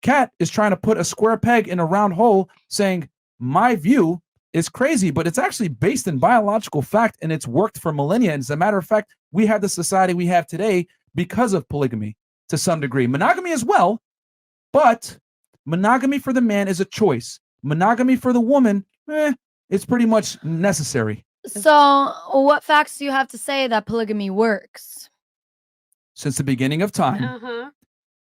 Kat is trying to put a square peg in a round hole, saying my view is crazy, but it's actually based in biological fact, and it's worked for millennia. And as a matter of fact, we have the society we have today because of polygamy to some degree. Monogamy as well, but monogamy for the man is a choice. Monogamy for the woman, it's pretty much necessary. So what facts do you have to say that polygamy works? Since the beginning of time,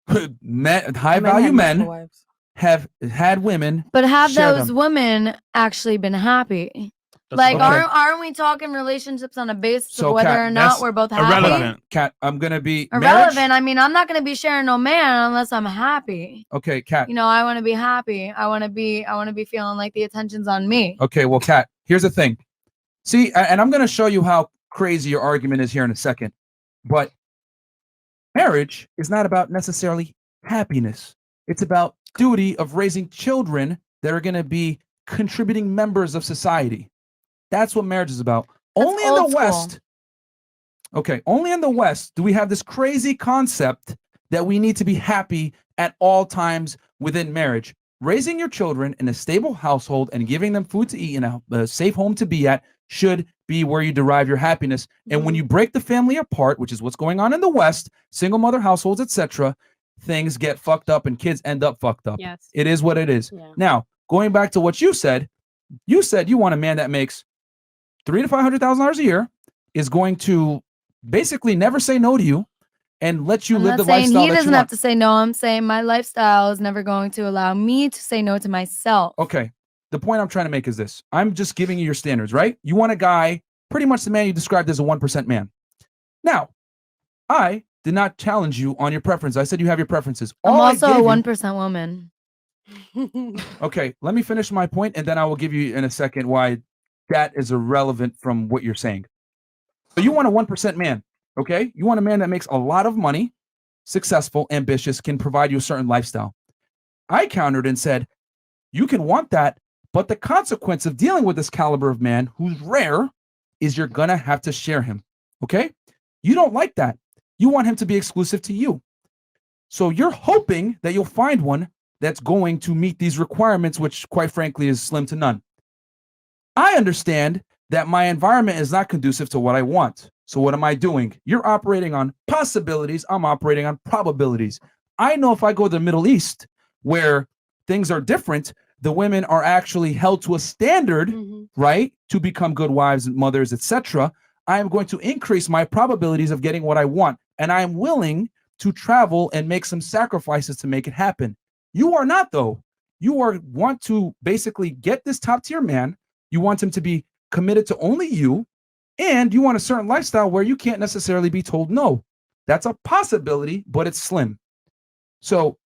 high-value men have had women. But have those women actually been happy? Like, aren't we talking relationships on a basis of whether or not we're both happy? Irrelevant. Kat, I'm gonna be irrelevant. Marriage? I mean, I'm not gonna be sharing no man unless I'm happy. Okay, Kat. You know, I want to be happy. I want to be feeling like the attention's on me. Okay, well, Kat, here's the thing. See, and I'm gonna show you how crazy your argument is here in a second. But marriage is not about necessarily happiness. It's about duty of raising children that are gonna be contributing members of society. That's what marriage is about. Only in the West. Okay, only in the West do we have this crazy concept that we need to be happy at all times within marriage. Raising your children in a stable household and giving them food to eat and a safe home to be at should be where you derive your happiness. And when you break the family apart, which is what's going on in the West, single mother households, etc., things get fucked up and kids end up fucked up. Yes. It is what it is. Yeah. Now, going back to what you said you want a man that makes $300,000 to $500,000 a year, is going to basically never say no to you and let you live the lifestyle. He doesn't have to say no. I'm saying my lifestyle is never going to allow me to say no to myself. Okay. The point I'm trying to make is this. I'm just giving you your standards, right? You want a guy, pretty much the man you described as a 1% man. Now, I did not challenge you on your preference. I said you have your preferences. I'm also a 1% woman. Okay, let me finish my point, and then I will give you in a second why that is irrelevant from what you're saying. So you want a 1% man, okay? You want a man that makes a lot of money, successful, ambitious, can provide you a certain lifestyle. I countered and said, you can want that, but the consequence of dealing with this caliber of man who's rare is you're gonna have to share him, okay? You don't like that. You want him to be exclusive to you. So you're hoping that you'll find one that's going to meet these requirements, which quite frankly is slim to none. I understand that my environment is not conducive to what I want. So what am I doing? You're operating on possibilities. I'm operating on probabilities. I know if I go to the Middle East where things are different, the women are actually held to a standard, right, to become good wives and mothers, etc. I am going to increase my probabilities of getting what I want. And I am willing to travel and make some sacrifices to make it happen. You are not, though. You want to basically get this top tier man. You want him to be committed to only you, and you want a certain lifestyle where you can't necessarily be told no. That's a possibility, but it's slim. So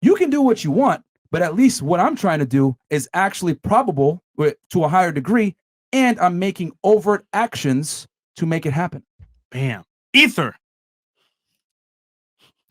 you can do what you want, but at least what I'm trying to do is actually probable to a higher degree, and I'm making overt actions to make it happen. Bam. Ether.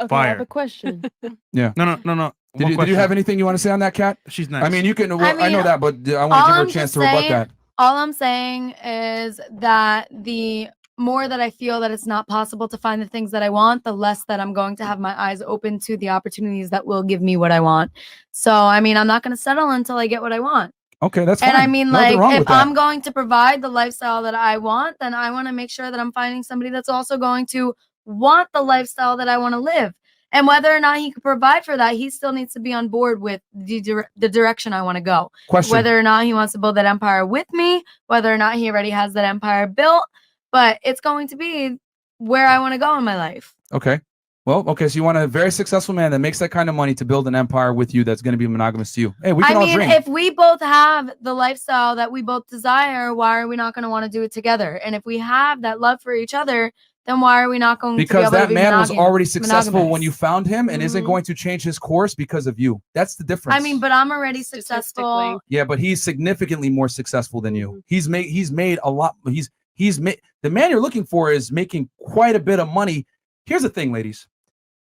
Okay, Fire. I have a question. Yeah. No. Did you have anything you want to say on that, Kat? She's nice. I mean, you can. I know that, but I want to give her a chance to rebut that. All I'm saying is that the more that I feel that it's not possible to find the things that I want, the less that I'm going to have my eyes open to the opportunities that will give me what I want. So, I mean, I'm not going to settle until I get what I want. Okay, that's fine. And I mean, like, if I'm going to provide the lifestyle that I want, then I want to make sure that I'm finding somebody that's also going to want the lifestyle that I want to live. And whether or not he could provide for that, he still needs to be on board with the direction I want to go. Question. Whether or not he wants to build that empire with me, whether or not he already has that empire built, but it's going to be where I want to go in my life. Okay. Well, okay, so you want a very successful man that makes that kind of money to build an empire with you that's going to be monogamous to you. Hey, we can all dream. If we both have the lifestyle that we both desire, why are we not going to want to do it together? And if we have that love for each other, then why are we not going to be able to be Because that man was already successful monogamous when you found him and isn't going to change his course because of you. That's the difference. I mean, but I'm already successful. Yeah, but he's significantly more successful than you. He's made a lot. He's made the man you're looking for is making quite a bit of money. Here's the thing, ladies.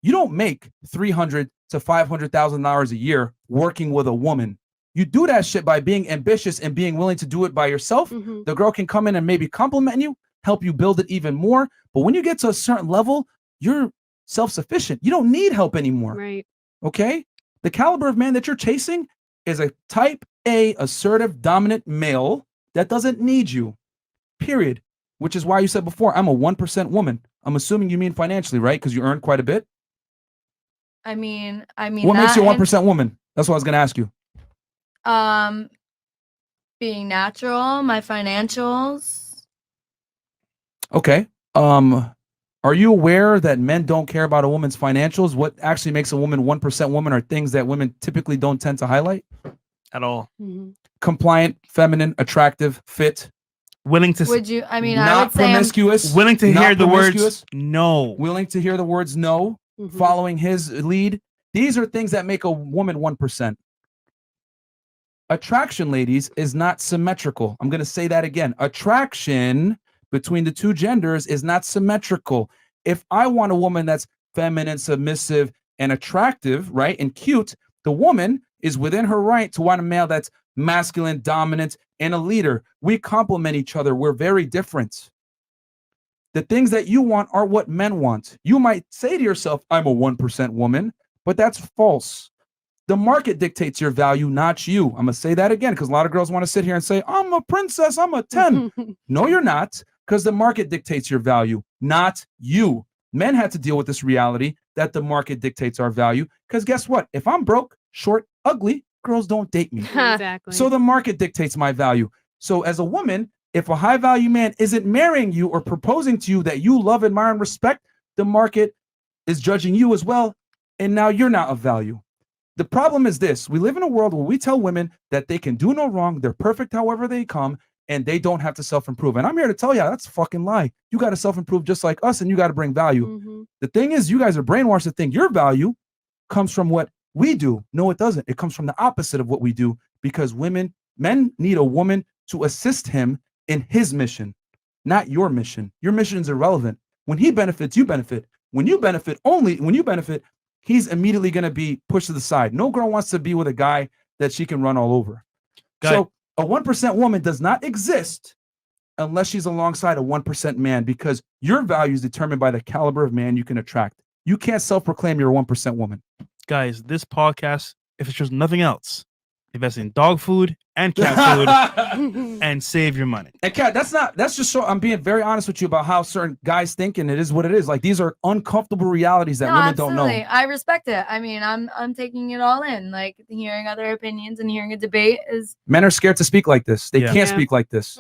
You don't make $300,000 to $500,000 a year working with a woman. You do that shit by being ambitious and being willing to do it by yourself. The girl can come in and maybe compliment you, help you build it even more. But when you get to a certain level, you're self-sufficient. You don't need help anymore. Right. Okay? The caliber of man that you're chasing is a type A assertive dominant male that doesn't need you. Period. Which is why you said before, I'm a 1% woman. I'm assuming you mean financially, right? Because you earn quite a bit. I mean, what makes you a 1% woman? That's what I was going to ask you. Being natural, my financials. Okay. Are you aware that men don't care about a woman's financials? What actually makes a woman 1% woman are things that women typically don't tend to highlight at all. Compliant, feminine, attractive, fit. Willing to. Would you? I mean, not I would say promiscuous. Willing to hear the words no. Willing to hear the words no. Following his lead. These are things that make a woman 1%. Attraction, ladies, is not symmetrical. I'm going to say that again. Attraction between the two genders is not symmetrical. If I want a woman that's feminine, submissive, and attractive, right, and cute, the woman is within her right to want a male that's masculine, dominant, and a leader. We complement each other. We're very different. The things that you want are what men want. You might say to yourself, I'm a 1% woman, but that's false. The market dictates your value, not you. I'm going to say that again because a lot of girls want to sit here and say, I'm a princess, I'm a 10. No, you're not, because the market dictates your value, not you. Men had to deal with this reality that the market dictates our value because guess what? If I'm broke, short, ugly, girls don't date me. Exactly. So the market dictates my value. So as a woman, if a high value man isn't marrying you or proposing to you that you love, admire, and respect, the market is judging you as well. And now you're not of value. The problem is this. We live in a world where we tell women that they can do no wrong. They're perfect however they come, and they don't have to self-improve. And I'm here to tell you, that's a fucking lie. You got to self-improve just like us, and you got to bring value. The thing is, you guys are brainwashed to think your value comes from what we do. No, it doesn't. It comes from the opposite of what we do because men need a woman to assist him in his mission, not your mission. Your mission is irrelevant. When he benefits, you benefit. When you benefit, he's immediately going to be pushed to the side. No girl wants to be with a guy that she can run all over. So a 1% woman does not exist unless she's alongside a 1% man because your value is determined by the caliber of man you can attract. You can't self-proclaim you're a 1% woman. Guys, this podcast, if it's just nothing else, invest in dog food and cat food and save your money. And Kat, that's just so I'm being very honest with you about how certain guys think, and it is what it is. Like these are uncomfortable realities that women don't know. I respect it. I mean, I'm taking it all in. Like hearing other opinions and hearing a debate is. Men are scared to speak like this. They can't speak like this.